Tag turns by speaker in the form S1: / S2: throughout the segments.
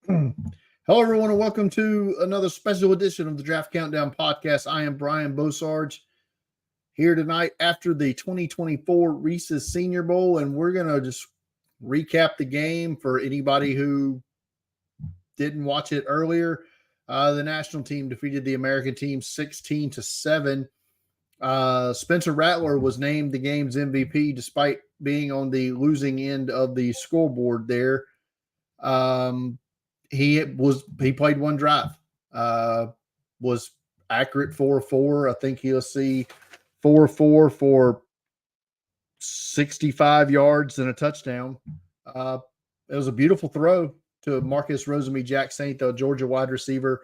S1: Hello, everyone, and welcome to another special edition of the Draft Countdown podcast. I am Brian Bosarge here tonight after the 2024 Reese's Senior Bowl, and we're going to just recap the game for anybody who didn't watch it earlier. The national team defeated the American team 16-7. Spencer Rattler was named the game's MVP despite being on the losing end of the scoreboard there. He played one drive, was accurate 4-4. I think he'll see 4-4 for 65 yards and a touchdown. It was a beautiful throw to Marcus Rosemy-Jack Saint, the Georgia wide receiver,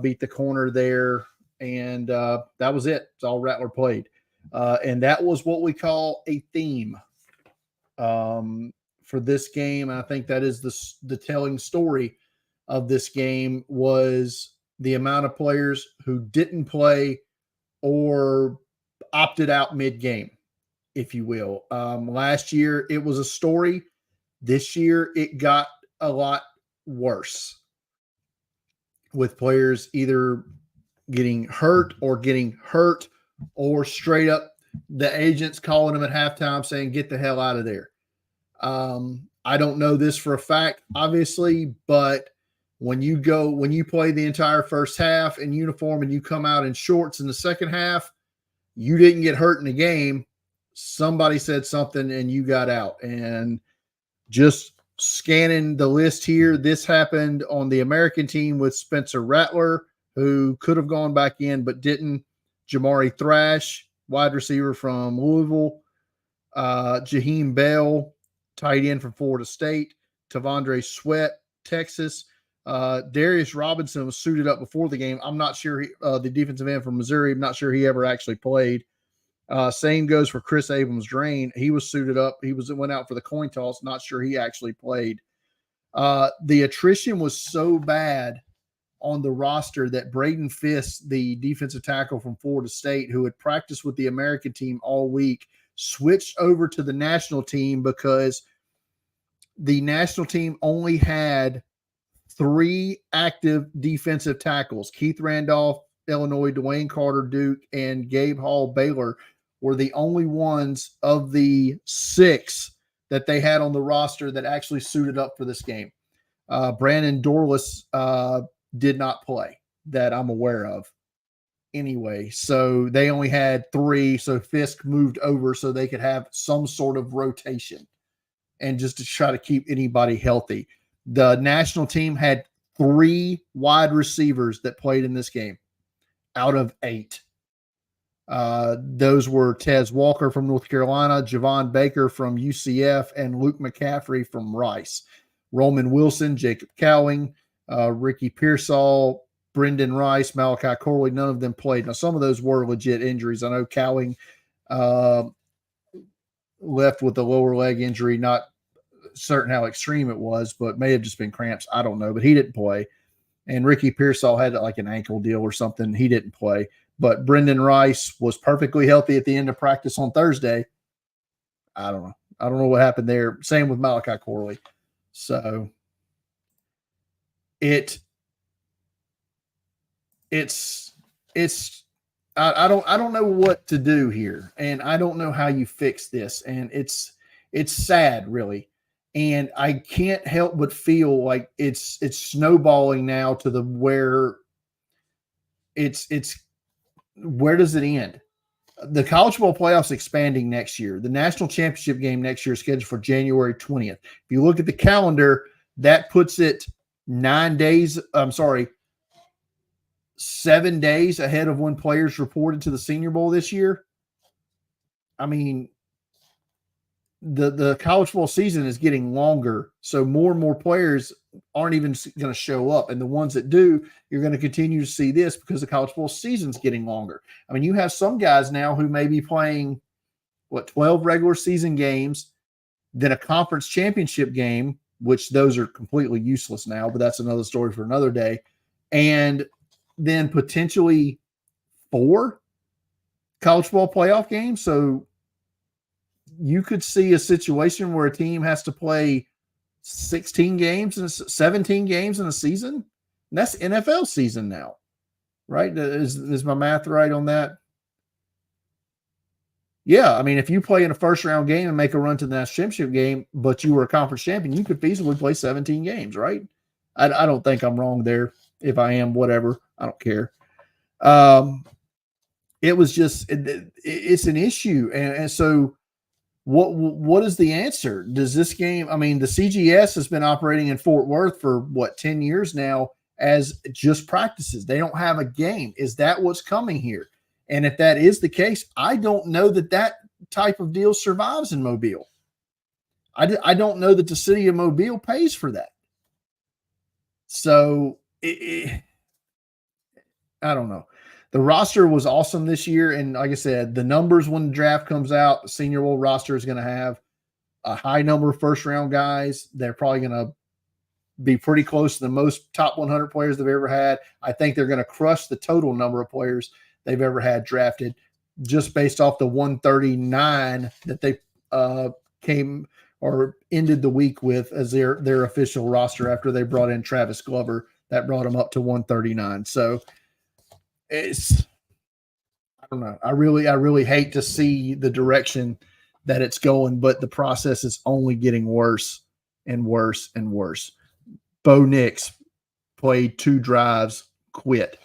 S1: beat the corner there, and that was it. That's all Rattler played. And that was what we call a theme for this game. And I think that is the telling story of this game was the amount of players who didn't play or opted out mid-game, if you will. Last year, it was a story. This year, it got a lot worse with players either getting hurt or straight up the agents calling them at halftime saying, get the hell out of there. I don't know this for a fact, obviously, but when you play the entire first half in uniform and you come out in shorts in the second half, you didn't get hurt in the game. Somebody said something and you got out. And just scanning the list here, this happened on the American team with Spencer Rattler, who could have gone back in but didn't. Jamari Thrash, wide receiver from Louisville. Jaheim Bell, tight end from Florida State. Tavondre Sweat, Texas. Darius Robinson was suited up before the game. I'm not sure the defensive end from Missouri. I'm not sure he ever actually played. Same goes for Chris Abrams-Drain. He was suited up. He went out for the coin toss. Not sure he actually played. The attrition was so bad on the roster that Braden Fisk, the defensive tackle from Florida State, who had practiced with the American team all week, switched over to the national team because the national team only had 3 active defensive tackles. Keith Randolph, Illinois, Dwayne Carter, Duke, and Gabe Hall, Baylor, were the only ones of the 6 that they had on the roster that actually suited up for this game. Brandon Dorless did not play that I'm aware of. Anyway, so they only had 3, so Fisk moved over so they could have some sort of rotation and just to try to keep anybody healthy. The national team had 3 wide receivers that played in this game out of 8. Those were Tez Walker from North Carolina, Javon Baker from UCF, and Luke McCaffrey from Rice. Roman Wilson, Jacob Cowing, Ricky Pearsall, Brendan Rice, Malachi Corley, none of them played. Now, some of those were legit injuries. I know Cowing left with a lower leg injury, not certain how extreme it was, but may have just been cramps. I don't know, but he didn't play. And Ricky Pearsall had like an ankle deal or something. He didn't play. But Brendan Rice was perfectly healthy at the end of practice on Thursday. I don't know. I don't know what happened there. Same with Malachi Corley. So it's I don't know what to do here, and I don't know how you fix this, and it's sad, really. And I can't help but feel like it's snowballing now to the where it's where does it end? The college football playoffs expanding next year. The national championship game next year is scheduled for January 20th. If you look at the calendar, that puts it 7 days ahead of when players reported to the Senior Bowl this year. I mean, the college football season is getting longer, so more and more players aren't even going to show up. And the ones that do, you're going to continue to see this because the college football season's getting longer. I mean, you have some guys now who may be playing, 12 regular season games, then a conference championship game, which those are completely useless now, but that's another story for another day. And then potentially 4 college football playoff games. So you could see a situation where a team has to play 16 games and 17 games in a season. And that's NFL season now, right? Is my math right on that? Yeah, I mean, if you play in a first round game and make a run to the national championship game, but you were a conference champion, you could feasibly play 17 games, right? I don't think I'm wrong there. If I am, whatever, I don't care. It was just it's an issue, and so what is the answer? Does this game? I mean, the CGS has been operating in Fort Worth for what 10 years now as just practices. They don't have a game. Is that what's coming here? And if that is the case, I don't know that type of deal survives in Mobile. I don't know that the city of Mobile pays for that. So I don't know. The roster was awesome this year. And like I said, the numbers when the draft comes out, the Senior Bowl roster is going to have a high number of first round guys. They're probably going to be pretty close to the most top 100 players they've ever had. I think they're going to crush the total number of players they've ever had drafted just based off the 139 that they came or ended the week with as their official roster after they brought in Travis Glover. That brought them up to 139. So I don't know. I really hate to see the direction that it's going, but the process is only getting worse and worse and worse. Bo Nix played 2 drives, quit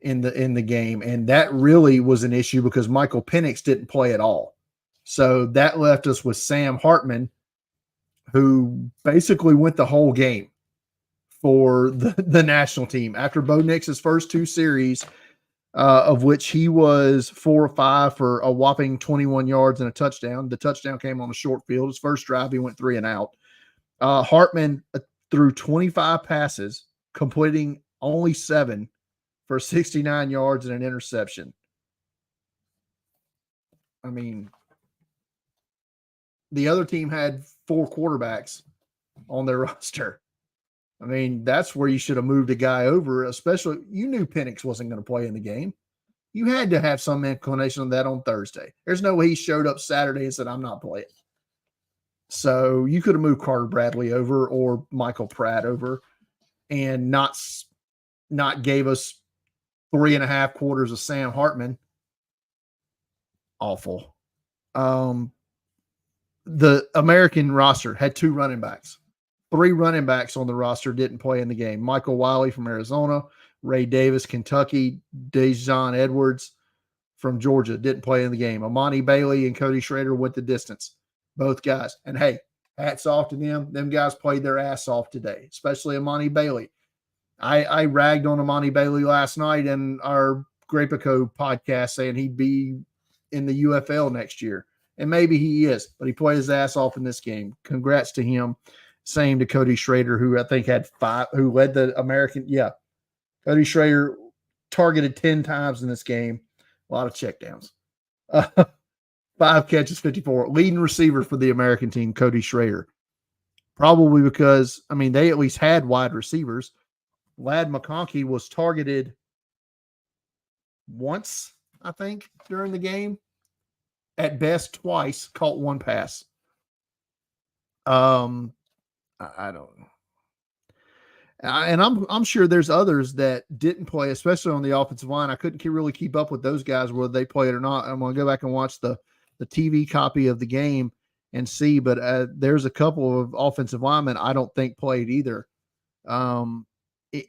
S1: in the game, and that really was an issue because Michael Penix didn't play at all. So that left us with Sam Hartman, who basically went the whole game for the national team after Bo Nix's first 2 series, of which he was 4 or 5 for a whopping 21 yards and a touchdown. The touchdown came on a short field. His first drive, he went 3 and out. Hartman threw 25 passes, completing only 7 for 69 yards and an interception. I mean, the other team had 4 quarterbacks on their roster. I mean, that's where you should have moved a guy over, especially you knew Penix wasn't going to play in the game. You had to have some inclination of that on Thursday. There's no way he showed up Saturday and said, I'm not playing. So you could have moved Carter Bradley over or Michael Pratt over and not gave us 3.5 quarters of Sam Hartman. Awful. The American roster had 2 running backs. 3 running backs on the roster didn't play in the game. Michael Wiley from Arizona, Ray Davis, Kentucky, Dejon Edwards from Georgia didn't play in the game. Amani Bailey and Cody Schrader went the distance. Both guys. And hey, hats off to them. Them guys played their ass off today, especially Amani Bailey. I ragged on Amani Bailey last night in our Grapico podcast saying he'd be in the UFL next year. And maybe he is, but he played his ass off in this game. Congrats to him. Same to Cody Schrader, who I think had 5, who led the American. Yeah. Cody Schrader targeted 10 times in this game. A lot of checkdowns. 5 catches, 54. Leading receiver for the American team, Cody Schrader. Probably because, I mean, they at least had wide receivers. Ladd McConkey was targeted once, I think, during the game. At best, twice, caught 1 pass. I don't know. And I'm sure there's others that didn't play, especially on the offensive line. I couldn't really keep up with those guys, whether they played or not. I'm going to go back and watch the TV copy of the game and see, but there's a couple of offensive linemen I don't think played either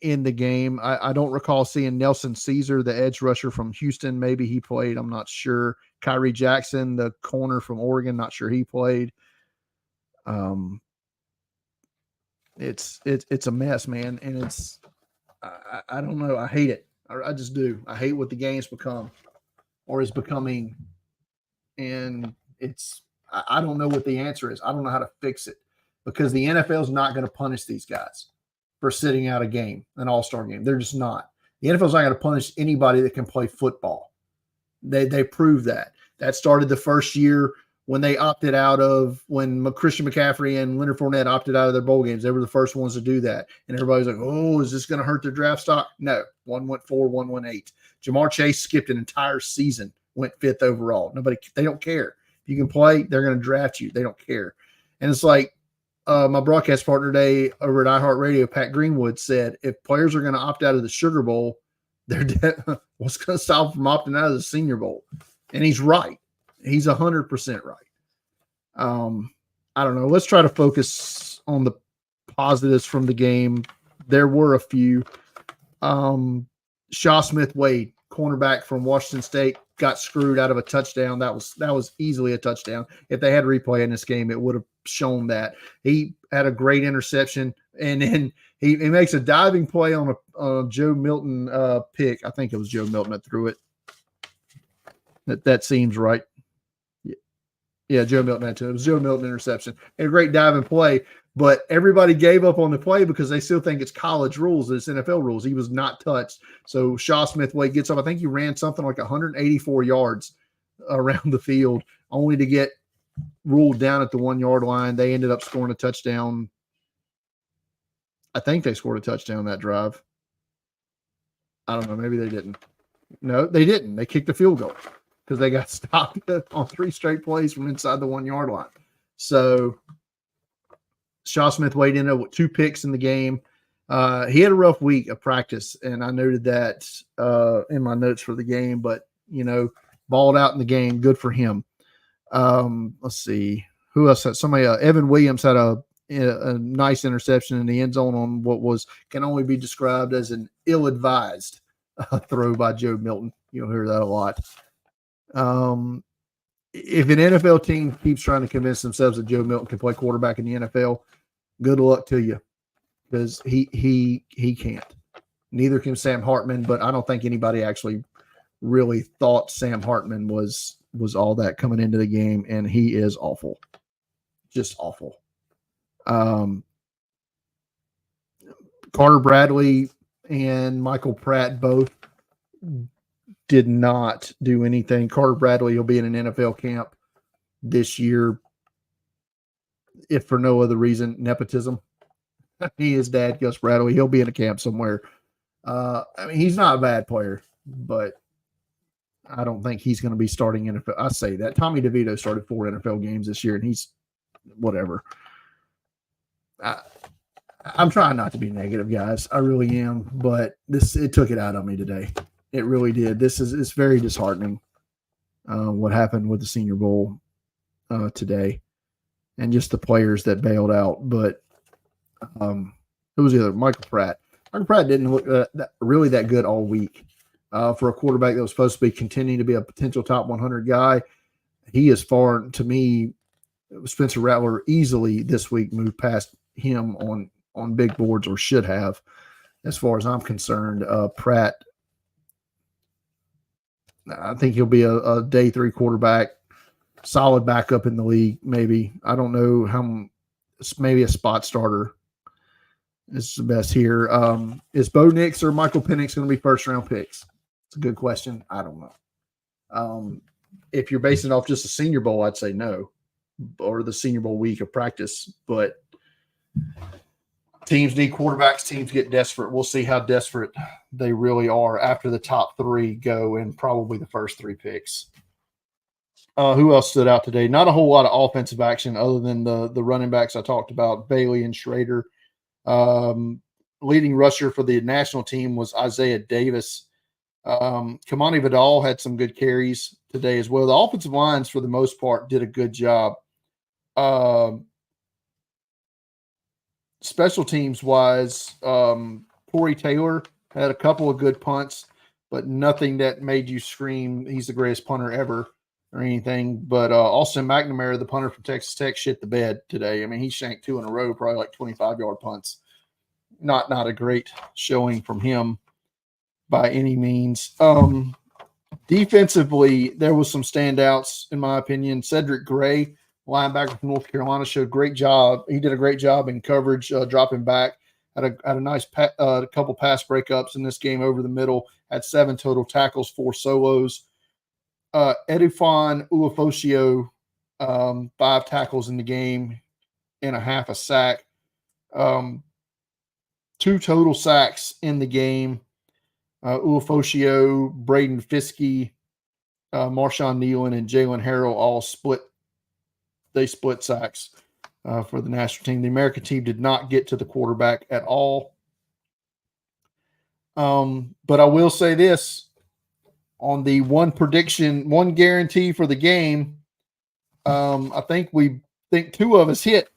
S1: in the game. I don't recall seeing Nelson Caesar, the edge rusher from Houston. Maybe he played. I'm not sure. Kyrie Jackson, the corner from Oregon, not sure he played. It's a mess, man. And it's, I don't know. I hate it. I just do. I hate what the game's become or is becoming. And I don't know what the answer is. I don't know how to fix it because the NFL is not going to punish these guys for sitting out a game, an all-star game. They're just not. The NFL is not going to punish anybody that can play football. They proved that. That started the first year when they opted out of, when Christian McCaffrey and Leonard Fournette opted out of their bowl games. They were the first ones to do that. And everybody's like, oh, is this going to hurt their draft stock? No. 1 went 4, 1 went 8. Jamar Chase skipped an entire season, went 5th overall. They don't care. If you can play, they're going to draft you. They don't care. And it's like, my broadcast partner today over at iHeartRadio, Pat Greenwood, said if players are going to opt out of the Sugar Bowl, what's going to stop them from opting out of the Senior Bowl? And he's right. He's 100% right. I don't know. Let's try to focus on the positives from the game. There were a few. Shaw Smith-Wade, cornerback from Washington State, got screwed out of a touchdown. That was easily a touchdown. If they had replay in this game, it would have shown that. He had a great interception, and then he makes a diving play on a Joe Milton pick. I think it was Joe Milton that threw it. That seems right. Yeah, Joe Milton had to. It was Joe Milton interception. And a great diving play, but everybody gave up on the play because they still think it's college rules, it's NFL rules. He was not touched. So Shaw Smith-Wade gets up. I think he ran something like 184 yards around the field, only to get ruled down at the 1 yard line. They ended up scoring a touchdown. I think they scored a touchdown that drive. I don't know. Maybe they didn't. No, they didn't. They kicked the field goal because they got stopped on 3 straight plays from inside the 1 yard line. So Shaw Smith-Wade ended up with 2 picks in the game. He had a rough week of practice, and I noted that in my notes for the game, but, balled out in the game. Good for him. Let's see. Who else had somebody? Evan Williams had a nice interception in the end zone on what can only be described as an ill-advised throw by Joe Milton. You'll hear that a lot. If an NFL team keeps trying to convince themselves that Joe Milton can play quarterback in the NFL, good luck to you, because he can't. Neither can Sam Hartman, but I don't think anybody actually really thought Sam Hartman was all that coming into the game, and he is awful. Just awful. Carter Bradley and Michael Pratt both did not do anything. Carter Bradley will be in an NFL camp this year, if for no other reason, nepotism. His dad, Gus Bradley, he'll be in a camp somewhere. He's not a bad player, but I don't think he's going to be starting NFL. I say that. Tommy DeVito started 4 NFL games this year, and he's whatever. I'm trying not to be negative, guys. I really am, but it took it out on me today. It really did. It's very disheartening what happened with the Senior Bowl today, and just the players that bailed out. But who was the other? Michael Pratt. Michael Pratt didn't look really that good all week for a quarterback that was supposed to be continuing to be a potential top 100 guy. He is far, to me, Spencer Rattler easily this week moved past him on big boards, or should have, as far as I'm concerned. Pratt, I think he'll be a day 3 quarterback, solid backup in the league, maybe. I don't know how, maybe a spot starter is the best here. Is Bo Nix or Michael Penix going to be first-round picks? It's a good question. I don't know. If you're basing it off just the Senior Bowl, I'd say no, or the Senior Bowl week of practice. But teams need quarterbacks. Teams get desperate. We'll see how desperate they really are after the top 3 go and probably the first 3 picks. Who else stood out today? Not a whole lot of offensive action other than the running backs I talked about, Bailey and Schrader. Leading rusher for the national team was Isaiah Davis. Kamani Vidal had some good carries today as well. The offensive lines, for the most part, did a good job. Special teams wise, Corey Taylor had a couple of good punts, but nothing that made you scream he's the greatest punter ever or anything. But Austin McNamara, the punter from Texas Tech, shit the bed today. He shanked 2 in a row, probably like 25-yard punts. Not a great showing from him by any means. Defensively, there was some standouts, in my opinion. Cedric Gray, linebacker from North Carolina, showed great job. He did a great job in coverage, dropping back. Had a nice couple pass breakups in this game over the middle. Had 7 total tackles, 4 solos. Edufon Ulofoshio, 5 tackles in the game and a half a sack. 2 total sacks in the game. Ulofoshio, Braden Fiskey, Marshawn Nealon, and Jalen Harrell all split sacks. for the national team. The American team did not get to the quarterback at all. But I will say this on the one prediction, one guarantee for the game. I think two of us hit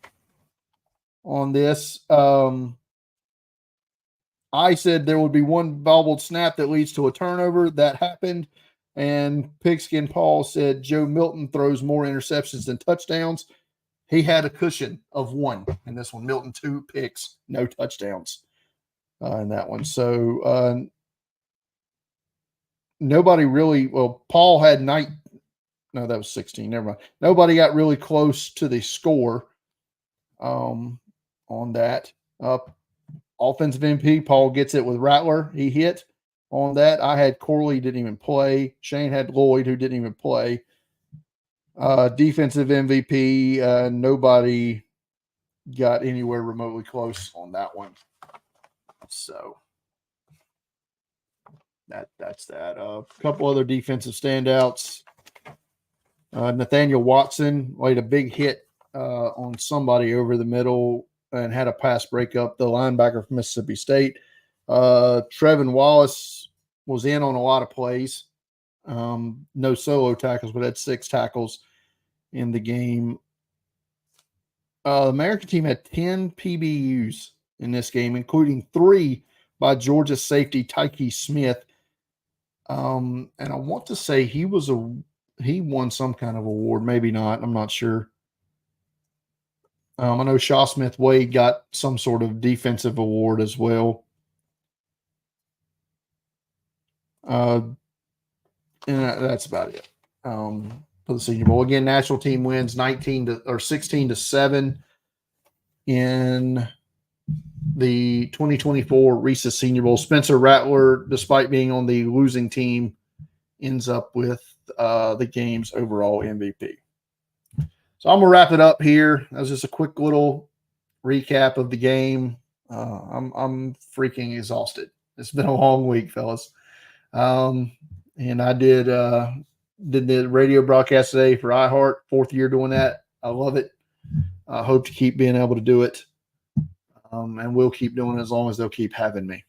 S1: on this. I said there would be one bobbled snap that leads to a turnover. That happened. And Pigskin Paul said Joe Milton throws more interceptions than touchdowns. He had a cushion of one in this one. Milton 2 picks, no touchdowns in that one. So nobody really, well, Paul had no, that was 16. Never mind. Nobody got really close to the score on that. Offensive MP, Paul gets it with Rattler. He hit on that. I had Corley, didn't even play. Shane had Lloyd, who didn't even play. Defensive MVP, nobody got anywhere remotely close on that one. So that's that. A couple other defensive standouts. Nathaniel Watson laid a big hit on somebody over the middle and had a pass breakup, the linebacker from Mississippi State. Trevin Wallace was in on a lot of plays. No solo tackles, but had 6 tackles in the game. The American team had 10 PBUs in this game, including 3 by Georgia safety Tyke Smith. And I want to say he won some kind of award, maybe not. I'm not sure. I know Shaw Smith Wade got some sort of defensive award as well. And that's about it for the Senior Bowl. Again, national team wins 16-7 in the 2024 Reese Senior Bowl. Spencer Rattler, despite being on the losing team, ends up with the game's overall MVP. So I'm gonna wrap it up here. That was just a quick little recap of the game. I'm freaking exhausted. It's been a long week, fellas. And I did the radio broadcast today for iHeart. 4th year doing that. I love it. I hope to keep being able to do it. And we'll keep doing it as long as they'll keep having me.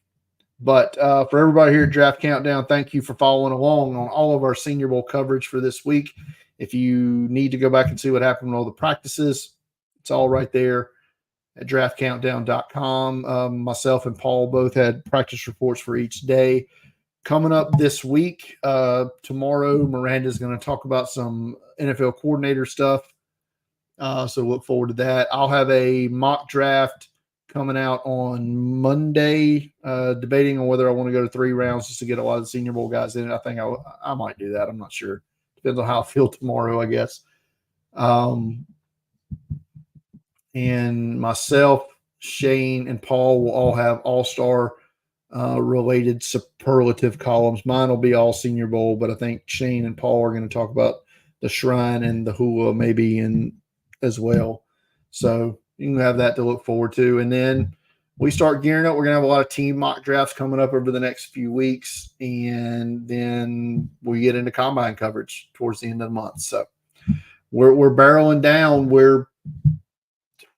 S1: But for everybody here at Draft Countdown, thank you for following along on all of our Senior Bowl coverage for this week. If you need to go back and see what happened with all the practices, it's all right there at draftcountdown.com. Myself and Paul both had practice reports for each day. Coming up this week, tomorrow, Miranda's going to talk about some NFL coordinator stuff. So look forward to that. I'll have a mock draft coming out on Monday, debating on whether I want to go to 3 rounds just to get a lot of the Senior Bowl guys in it. I think I might do that. I'm not sure. Depends on how I feel tomorrow, I guess. And myself, Shane, and Paul will all have all-star related superlative columns. Mine will be all Senior Bowl, but I think Shane and Paul are going to talk about the Shrine and the Hula maybe as well. So you can have that to look forward to. And then we start gearing up. We're going to have a lot of team mock drafts coming up over the next few weeks. And then we get into combine coverage towards the end of the month. So we're barreling down. We're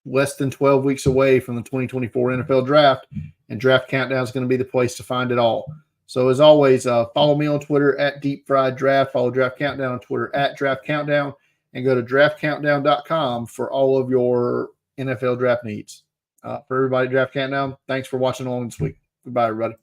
S1: less than 12 weeks away from the 2024 NFL draft, and Draft Countdown is going to be the place to find it all. So as always, follow me on Twitter at Deep Fried Draft. Follow Draft Countdown on Twitter at Draft Countdown, and go to draftcountdown.com for all of your NFL draft needs. For everybody, Draft Countdown, thanks for watching along this week. Goodbye, everybody.